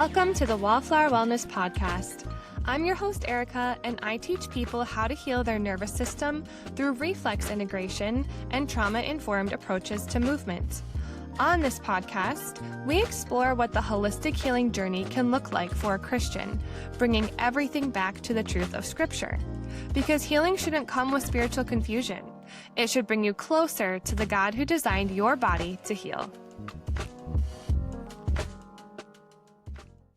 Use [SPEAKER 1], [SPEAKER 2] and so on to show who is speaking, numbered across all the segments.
[SPEAKER 1] Welcome to the Wallflower Wellness Podcast. I'm your host, Erica, and I teach people how to heal their nervous system through reflex integration and trauma-informed approaches to movement. On this podcast, we explore what the holistic healing journey can look like for a Christian, bringing everything back to the truth of Scripture. Because healing shouldn't come with spiritual confusion. It should bring you closer to the God who designed your body to heal.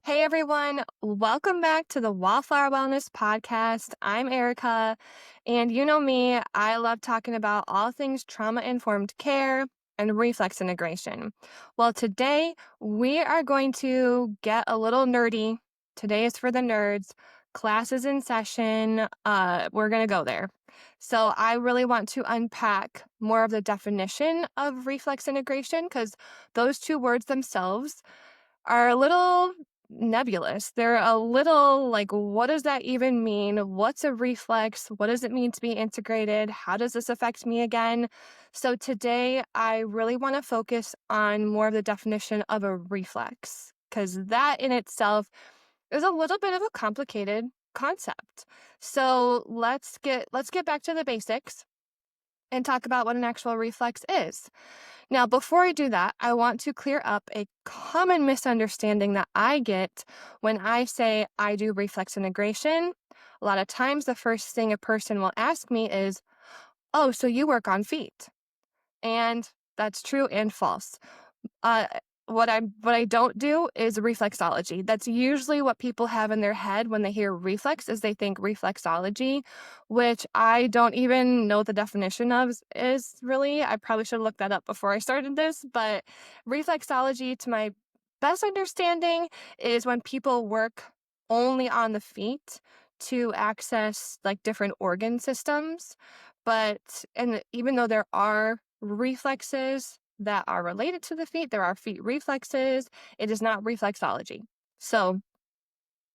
[SPEAKER 1] Hey everyone, welcome back to the Wallflower Wellness Podcast. I'm Erica, and you know me, I love talking about all things trauma-informed care and reflex integration. Well, today we are going to get a little nerdy. Today is for the nerds. Class is in session. We're going to go there. So I really want to unpack more of the definition of reflex integration because those two words themselves are a little nebulous. They're a little like, what does that even mean? What's a reflex? What does it mean to be integrated? How does this affect me again? So today I really want to focus on more of the definition of a reflex because that in itself is a little bit of a complicated concept. So let's get back to the basics and talk about what an actual reflex is. Now, before I do that, I want to clear up a common misunderstanding that I get when I say I do reflex integration. A lot of times, the first thing a person will ask me is, "Oh, so you work on feet?" And that's true and false. Uh, what I don't do is reflexology. That's usually what people have in their head when they hear reflex is they think reflexology, which I don't even know what the definition of is really. I probably should have looked that up before I started this, but reflexology, to my best understanding, is when people work only on the feet to access like different organ systems. And even though there are reflexes that are related to the feet, there are feet reflexes. It is not reflexology. So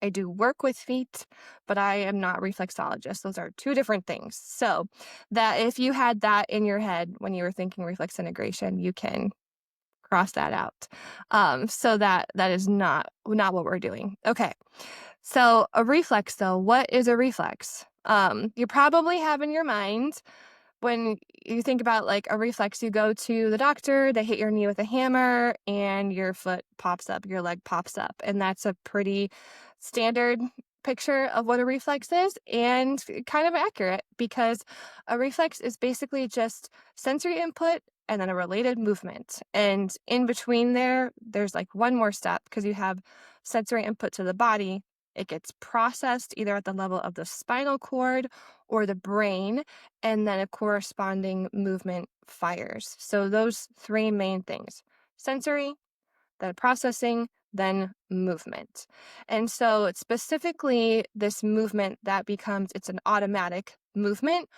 [SPEAKER 1] I do work with feet, but I am not reflexologist. Those are two different things. So that if you had that in your head when you were thinking reflex integration, you can cross that out. So that is not what we're doing. Okay. So a reflex though, what is a reflex? You probably have in your mind when you think about like a reflex, you go to the doctor, they hit your knee with a hammer and your foot pops up, your leg pops up. And that's a pretty standard picture of what a reflex is and kind of accurate because a reflex is basically just sensory input and then a related movement. And in between there's like one more step because you have sensory input to the body. It gets processed either at the level of the spinal cord or the brain, and then a corresponding movement fires. So those three main things: sensory, then processing, then movement. And so it's specifically this movement that it's an automatic movement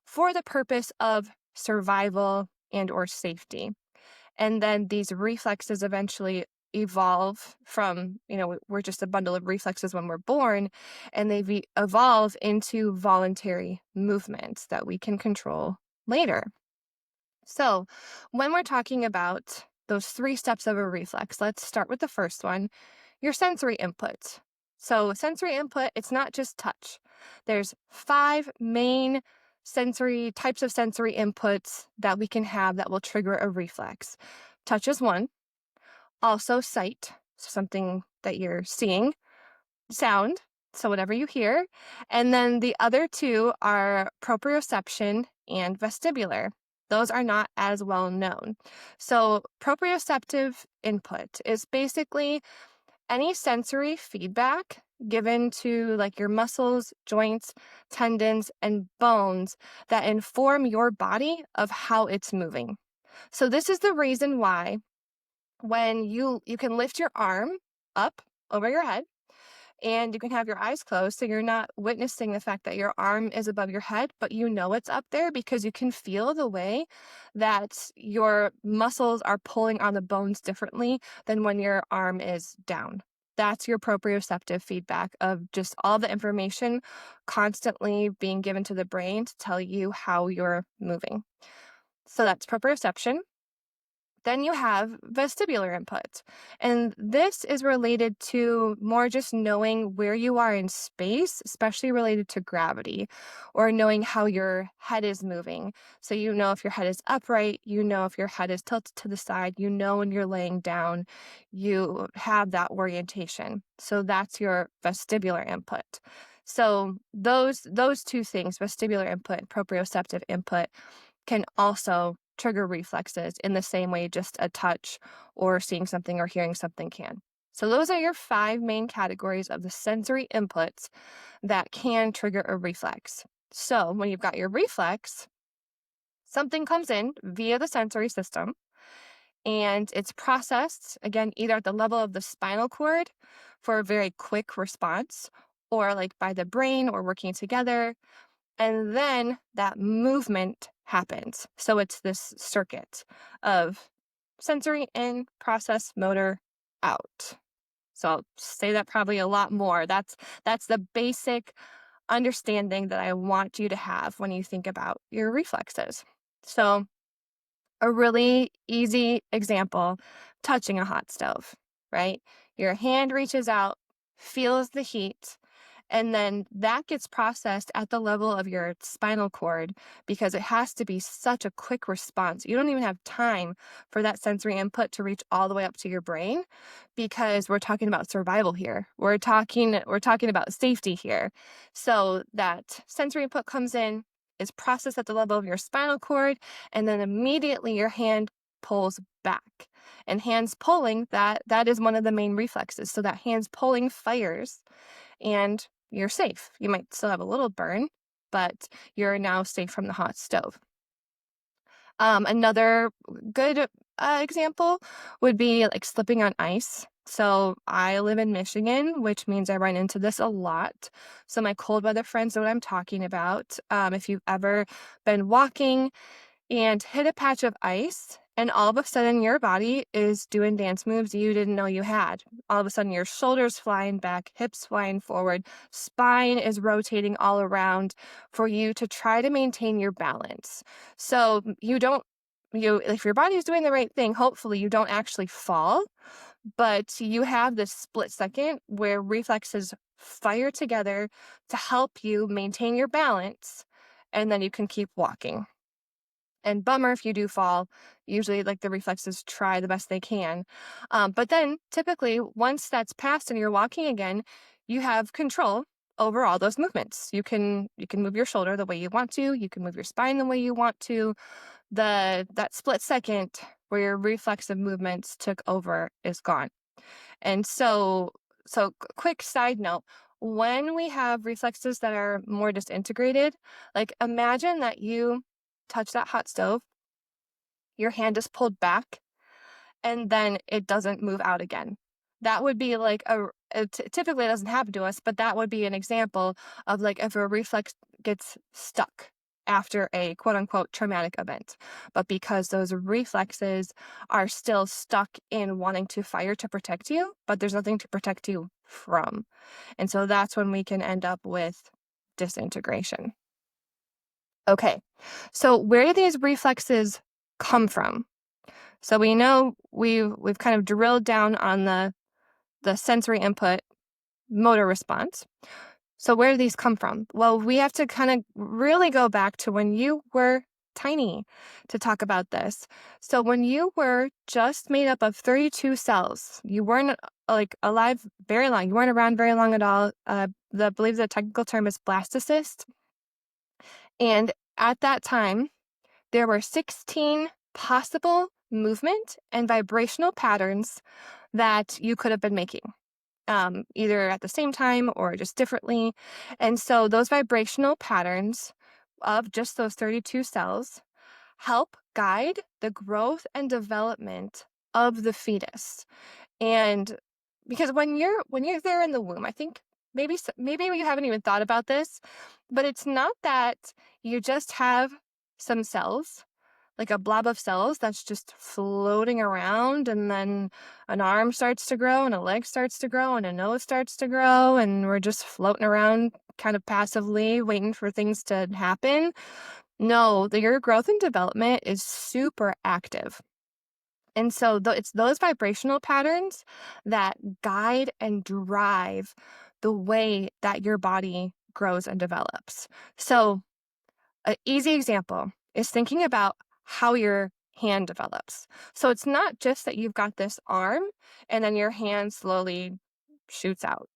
[SPEAKER 1] for the purpose of survival and or safety. And then these reflexes eventually evolve from, we're just a bundle of reflexes when we're born, and they evolve into voluntary movements that we can control later. So when we're talking about those three steps of a reflex, let's start with the first one, your sensory input. So sensory input, it's not just touch. There's 5 main types of sensory inputs that we can have that will trigger a reflex. Touch is one. Also sight, so something that you're seeing. Sound, so whatever you hear. And then the other two are proprioception and vestibular. Those are not as well known. So proprioceptive input is basically any sensory feedback given to like your muscles, joints, tendons, and bones that inform your body of how it's moving. So this is the reason why when you can lift your arm up over your head and you can have your eyes closed so you're not witnessing the fact that your arm is above your head, but you know it's up there because you can feel the way that your muscles are pulling on the bones differently than when your arm is down. That's your proprioceptive feedback of just all the information constantly being given to the brain to tell you how you're moving. So that's proprioception. Then you have vestibular input. And this is related to more just knowing where you are in space, especially related to gravity, or knowing how your head is moving. So you know if your head is upright, you know if your head is tilted to the side, you know when you're laying down, you have that orientation. So that's your vestibular input. So those two things, vestibular input and proprioceptive input, can also trigger reflexes in the same way just a touch or seeing something or hearing something can. So those are your 5 main categories of the sensory inputs that can trigger a reflex. So when you've got your reflex, something comes in via the sensory system and it's processed, again, either at the level of the spinal cord for a very quick response or like by the brain or working together. And then that movement happens. So it's this circuit of sensory in, process, motor, out. So I'll say that probably a lot more. That's the basic understanding that I want you to have when you think about your reflexes. So a really easy example, touching a hot stove, right? Your hand reaches out, feels the heat, and then that gets processed at the level of your spinal cord because it has to be such a quick response. You don't even have time for that sensory input to reach all the way up to your brain because we're talking about survival here. We're talking about safety here. So that sensory input comes in, is processed at the level of your spinal cord, and then immediately your hand pulls back. And hands pulling, that is one of the main reflexes. So that hands pulling fires and you're safe. You might still have a little burn, but you're now safe from the hot stove. Another good example would be like slipping on ice. So I live in Michigan, which means I run into this a lot. So my cold weather friends know what I'm talking about. If you've ever been walking and hit a patch of ice, and all of a sudden your body is doing dance moves you didn't know you had. All of a sudden your shoulders flying back, hips flying forward, spine is rotating all around for you to try to maintain your balance. So if your body is doing the right thing, hopefully you don't actually fall, but you have this split second where reflexes fire together to help you maintain your balance, and then you can keep walking. And bummer if you do fall. Usually, like the reflexes try the best they can. But then typically, once that's passed and you're walking again, you have control over all those movements. You can move your shoulder the way you want to. You can move your spine the way you want to. That split second where your reflexive movements took over is gone. And quick side note. When we have reflexes that are more disintegrated, like imagine that you touch that hot stove, your hand is pulled back, and then it doesn't move out again. That would be like typically it doesn't happen to us, but that would be an example of like if a reflex gets stuck after a quote unquote traumatic event. But because those reflexes are still stuck in wanting to fire to protect you, but there's nothing to protect you from. And so that's when we can end up with disintegration. Okay, so where do these reflexes come from? So we know we've kind of drilled down on the sensory input motor response. So where do these come from? Well, we have to kind of really go back to when you were tiny to talk about this. So when you were just made up of 32 cells, you weren't like alive very long. You weren't around very long at all. I believe the technical term is blastocyst. And at that time, there were 16 possible movement and vibrational patterns that you could have been making, either at the same time or just differently. And so those vibrational patterns of just those 32 cells help guide the growth and development of the fetus. And because when you're there in the womb, I think maybe you haven't even thought about this, but it's not that you just have some cells, like a blob of cells that's just floating around, and then an arm starts to grow and a leg starts to grow and a nose starts to grow, and we're just floating around kind of passively waiting for things to happen. No, your growth and development is super active. And so it's those vibrational patterns that guide and drive the way that your body grows and develops. So, an easy example is thinking about how your hand develops. So, it's not just that you've got this arm and then your hand slowly shoots out.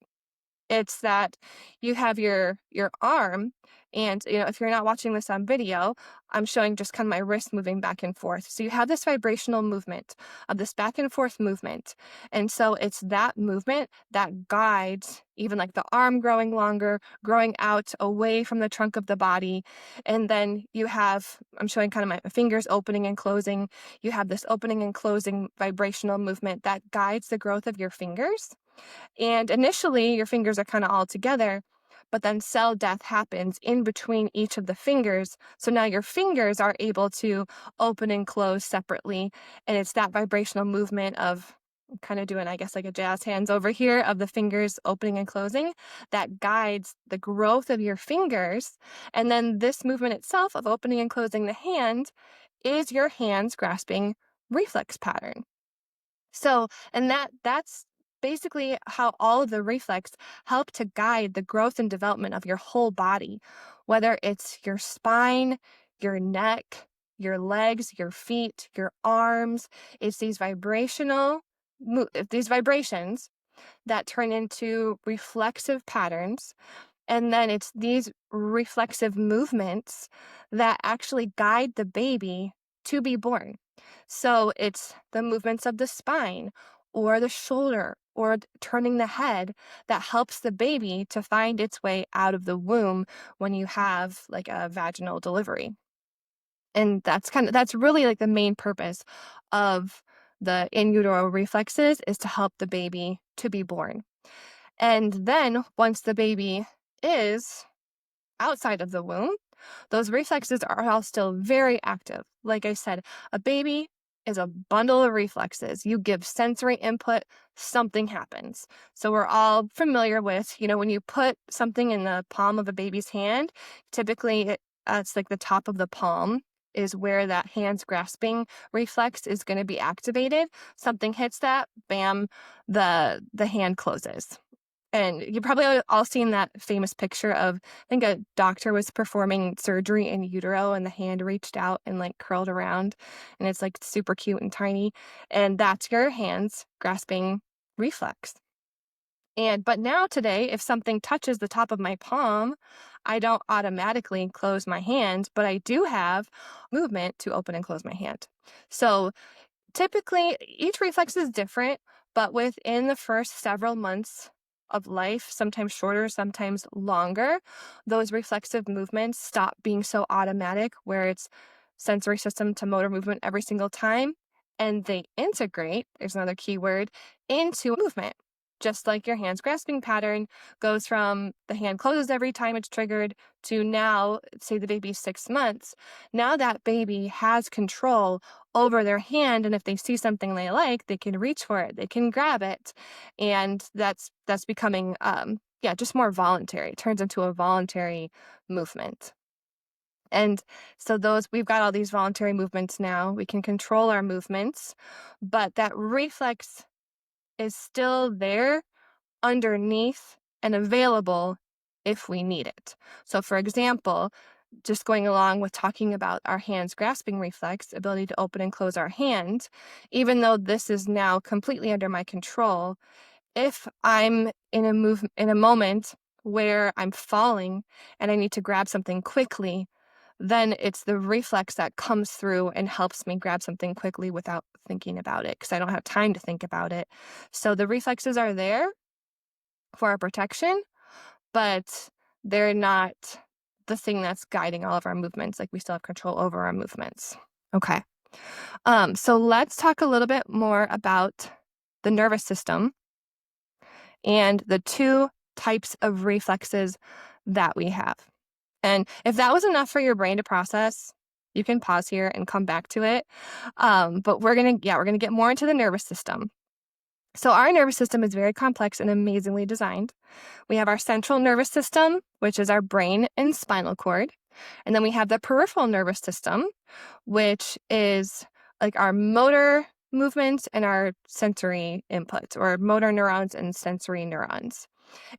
[SPEAKER 1] It's that you have your arm, and, if you're not watching this on video, I'm showing just kind of my wrist moving back and forth. So you have this vibrational movement of this back and forth movement. And so it's that movement that guides even like the arm growing longer, growing out away from the trunk of the body. And then I'm showing kind of my fingers opening and closing. You have this opening and closing vibrational movement that guides the growth of your fingers. And initially, your fingers are kind of all together, but then cell death happens in between each of the fingers. So now your fingers are able to open and close separately. And it's that vibrational movement of kind of doing, I guess, like a jazz hands over here of the fingers opening and closing that guides the growth of your fingers. And then this movement itself of opening and closing the hand is your hands grasping reflex pattern. So, and that's basically how all of the reflex help to guide the growth and development of your whole body, whether it's your spine, your neck, your legs, your feet, your arms. It's these vibrations that turn into reflexive patterns, and then it's these reflexive movements that actually guide the baby to be born. So it's the movements of the spine or the shoulder or turning the head that helps the baby to find its way out of the womb when you have like a vaginal delivery. And that's really like the main purpose of the in utero reflexes is to help the baby to be born. And then once the baby is outside of the womb, those reflexes are all still very active. Like I said, a baby is a bundle of reflexes. You give sensory input, something happens. So we're all familiar with, when you put something in the palm of a baby's hand, typically it's like the top of the palm is where that hands grasping reflex is going to be activated. Something hits that, bam, the hand closes. And you probably all seen that famous picture of, I think a doctor was performing surgery in utero and the hand reached out and like curled around and it's like super cute and tiny. And that's your hands grasping reflex. But now today, if something touches the top of my palm, I don't automatically close my hand, but I do have movement to open and close my hand. So typically, each reflex is different, but within the first several months of life, sometimes shorter, sometimes longer, those reflexive movements stop being so automatic, where it's sensory system to motor movement every single time, and they integrate, there's another key word, into movement. Just like your hands grasping pattern goes from the hand closes every time it's triggered to now, say the baby's 6 months, now that baby has control over their hand, and if they see something they like, they can reach for it, they can grab it, and that's becoming just more voluntary. It turns into a voluntary movement. And so we've got all these voluntary movements now. We can control our movements, but that reflex is still there underneath and available if we need it. So for example, just going along with talking about our hands grasping reflex, ability to open and close our hand, even though this is now completely under my control, if I'm in a moment where I'm falling and I need to grab something quickly, then it's the reflex that comes through and helps me grab something quickly without thinking about it, because I don't have time to think about it. So the reflexes are there for our protection, but they're not the thing that's guiding all of our movements. Like, we still have control over our movements. Okay. So let's talk a little bit more about the nervous system and the two types of reflexes that we have. And if that was enough for your brain to process, you can pause here and come back to it. But we're gonna get more into the nervous system. So our nervous system is very complex and amazingly designed. We have our central nervous system, which is our brain and spinal cord. And then we have the peripheral nervous system, which is like our motor movements and our sensory inputs, or motor neurons and sensory neurons.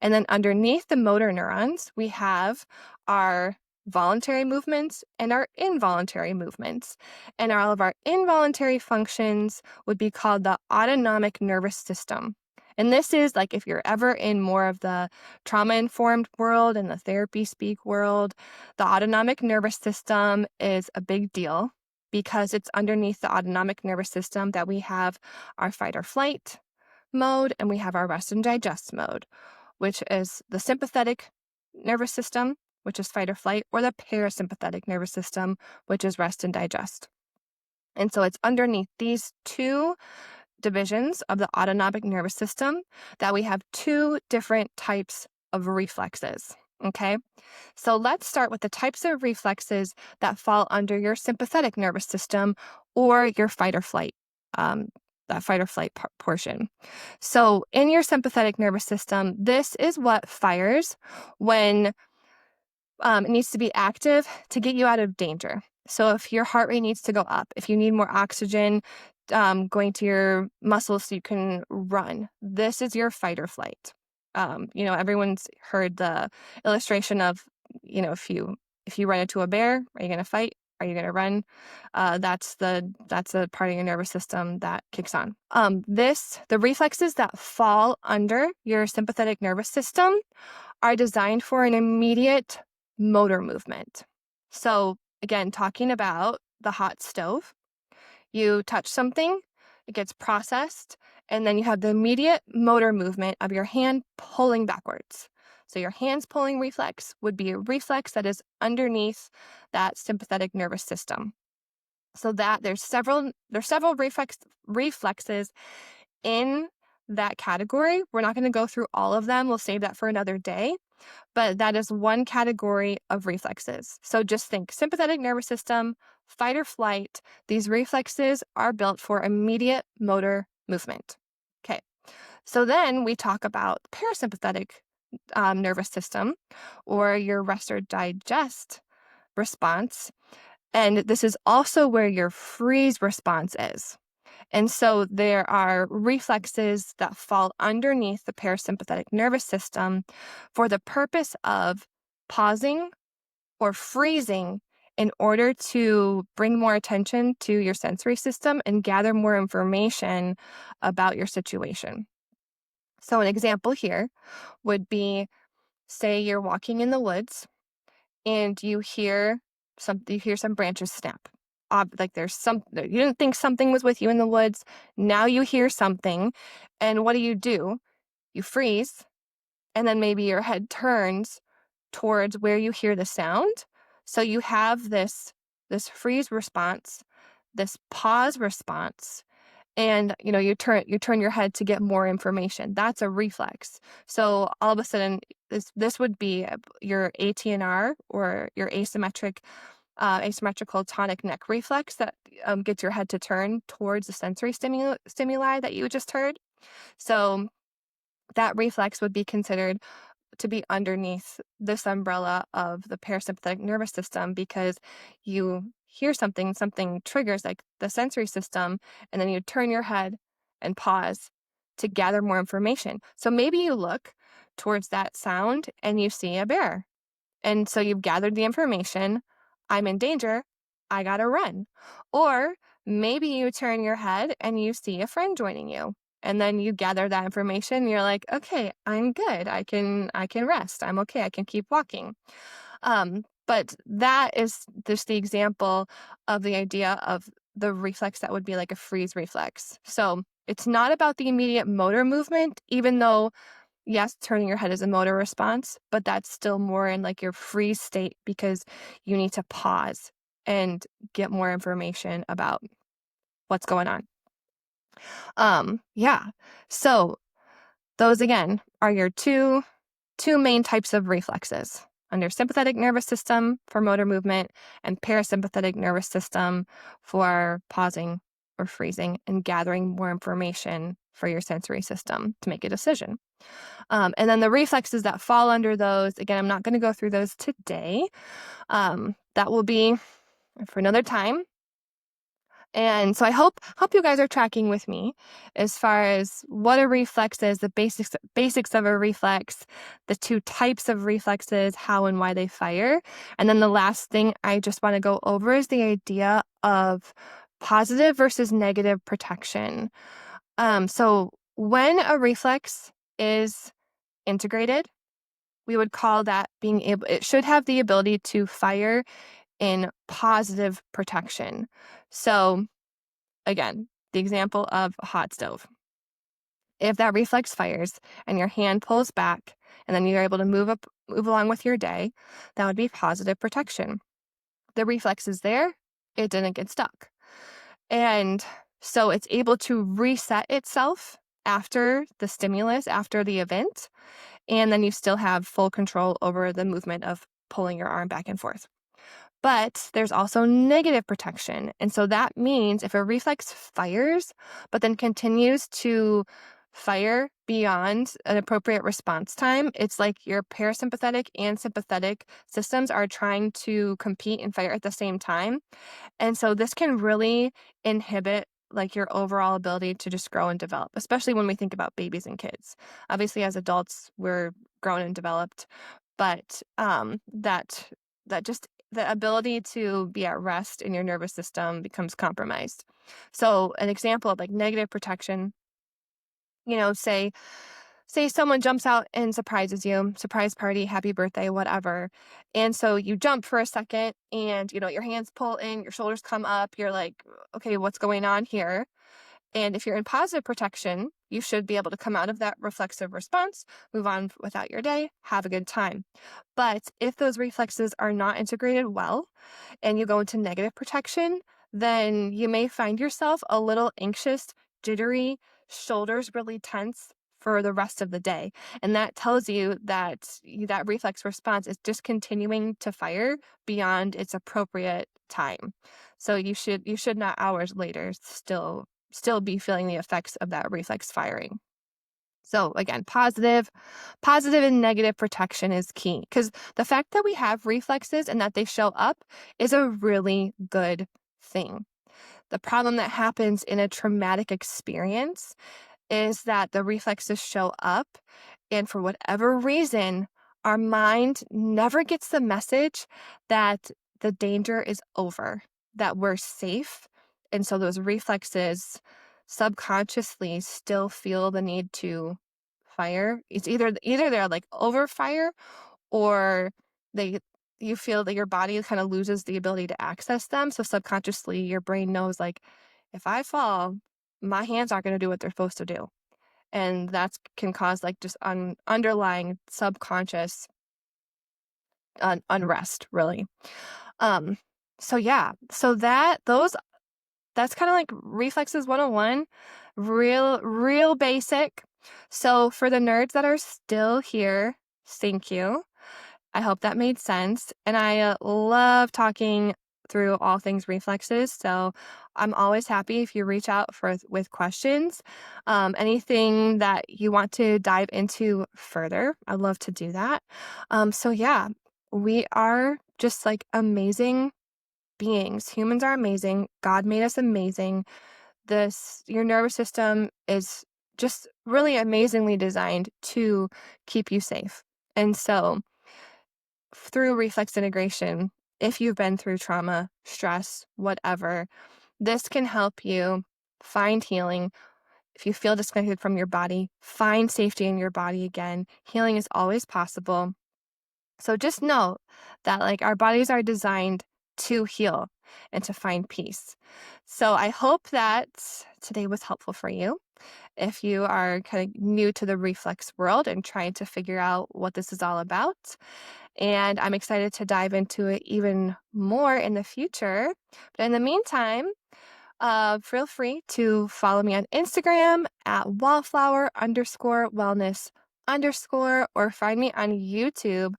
[SPEAKER 1] And then underneath the motor neurons, we have our voluntary movements and our involuntary movements. And all of our involuntary functions would be called the autonomic nervous system. And this is like if you're ever in more of the trauma-informed world and the therapy speak world, the autonomic nervous system is a big deal because it's underneath the autonomic nervous system that we have our fight or flight mode and we have our rest and digest mode, which is the sympathetic nervous system, which is fight or flight, or the parasympathetic nervous system, which is rest and digest. And so it's underneath these two divisions of the autonomic nervous system that we have two different types of reflexes. Okay, so let's start with the types of reflexes that fall under your sympathetic nervous system or your fight or flight, that fight or flight portion. So in your sympathetic nervous system, this is what fires when it needs to be active to get you out of danger. So if your heart rate needs to go up, if you need more oxygen going to your muscles so you can run, this is your fight or flight. Everyone's heard the illustration of, if you run into a bear, are you going to fight? Are you going to run? That's the part of your nervous system that kicks on. The reflexes that fall under your sympathetic nervous system are designed for an immediate motor movement. So again, talking about the hot stove, you touch something, it gets processed, and then you have the immediate motor movement of your hand pulling backwards. So your hands pulling reflex would be a reflex that is underneath that sympathetic nervous system. So that there's several reflexes in that category. We're not going to go through all of them. We'll save that for another day. But that is one category of reflexes. So just think sympathetic nervous system, fight or flight. These reflexes are built for immediate motor movement. Okay. So then we talk about parasympathetic nervous system, or your rest or digest response. And this is also where your freeze response is. And so there are reflexes that fall underneath the parasympathetic nervous system for the purpose of pausing or freezing in order to bring more attention to your sensory system and gather more information about your situation. So an example here would be, say you're walking in the woods and you hear some branches snap. Like you didn't think something was with you in the woods. Now you hear something. And what do? You freeze, and then maybe your head turns towards where you hear the sound. So you have this freeze response, this pause response, and you turn your head to get more information. That's a reflex. So all of a sudden this would be your ATNR, or your asymmetrical tonic neck reflex, that gets your head to turn towards the sensory stimuli that you just heard. So that reflex would be considered to be underneath this umbrella of the parasympathetic nervous system, because you hear something triggers like the sensory system, and then you turn your head and pause to gather more information. So maybe you look towards that sound and you see a bear. And so you've gathered the information. I'm in danger. I gotta run. Or maybe you turn your head and you see a friend joining you. And then you gather that information. You're like, okay, I'm good. I can rest. I'm okay. I can keep walking. But that is just the example of the idea of the reflex that would be like a freeze reflex. So it's not about the immediate motor movement, even though, yes, turning your head is a motor response, but that's still more in like your freeze state, because you need to pause and get more information about what's going on. Yeah. So those again are your two main types of reflexes: under sympathetic nervous system for motor movement, and parasympathetic nervous system for pausing or freezing and gathering more information for your sensory system to make a decision. And then the reflexes that fall under those, again, I'm not going to go through those today. That will be for another time. And so I hope you guys are tracking with me as far as what a reflex is, the basics of a reflex, the two types of reflexes, how and why they fire. And then the last thing I just want to go over is the idea of positive versus negative protection. So when a reflex is integrated, we would call that it should have the ability to fire in positive protection. So again, the example of a hot stove. If that reflex fires and your hand pulls back and then you're able to move along with your day, that would be positive protection. The reflex is there, it didn't get stuck. And so it's able to reset itself after the stimulus, after the event, and then you still have full control over the movement of pulling your arm back and forth. But there's also negative protection. And so that means if a reflex fires, but then continues to fire beyond an appropriate response time, it's like your parasympathetic and sympathetic systems are trying to compete and fire at the same time. And so this can really inhibit like your overall ability to just grow and develop, especially when we think about babies and kids. Obviously, as adults, we're grown and developed, but that just the ability to be at rest in your nervous system becomes compromised. So an example of like negative protection, say someone jumps out and surprises you, surprise party, happy birthday, whatever. And so you jump for a second and your hands pull in, your shoulders come up, you're like, okay, what's going on here? And if you're in positive protection, you should be able to come out of that reflexive response, move on without your day, have a good time. But if those reflexes are not integrated well and you go into negative protection, then you may find yourself a little anxious, jittery, shoulders really tense for the rest of the day. And that tells you that that reflex response is just continuing to fire beyond its appropriate time. So you should not hours later still be feeling the effects of that reflex firing. So again, positive and negative protection is key because the fact that we have reflexes and that they show up is a really good thing. The problem that happens in a traumatic experience is that the reflexes show up, and for whatever reason, our mind never gets the message that the danger is over, that we're safe. And so those reflexes subconsciously still feel the need to fire. It's either they're like over fire or they you feel that your body kind of loses the ability to access them. So subconsciously your brain knows like if I fall, my hands aren't going to do what they're supposed to do. And that can cause like just underlying subconscious unrest, really. Um, so yeah, so that's kind of like reflexes 101, real basic. So for the nerds that are still here, thank you. I hope that made sense. And I love talking through all things reflexes. So I'm always happy if you reach out with questions. Anything that you want to dive into further, I'd love to do that. So yeah, we are just like amazing beings. Humans are amazing. God made us amazing. Your nervous system is just really amazingly designed to keep you safe. And so through reflex integration, if you've been through trauma, stress, whatever, this can help you find healing. If you feel disconnected from your body, find safety in your body again. Healing is always possible. So just know that like our bodies are designed to heal and to find peace. So I hope that today was helpful for you. If you are kind of new to the reflex world and trying to figure out what this is all about, and I'm excited to dive into it even more in the future. But in the meantime, feel free to follow me on Instagram at wallflower_wellness_, or find me on YouTube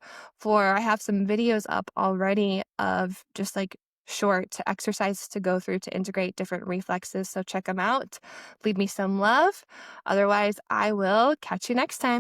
[SPEAKER 1] I have some videos up already of just like short exercises to go through to integrate different reflexes. So check them out. Leave me some love. Otherwise, I will catch you next time.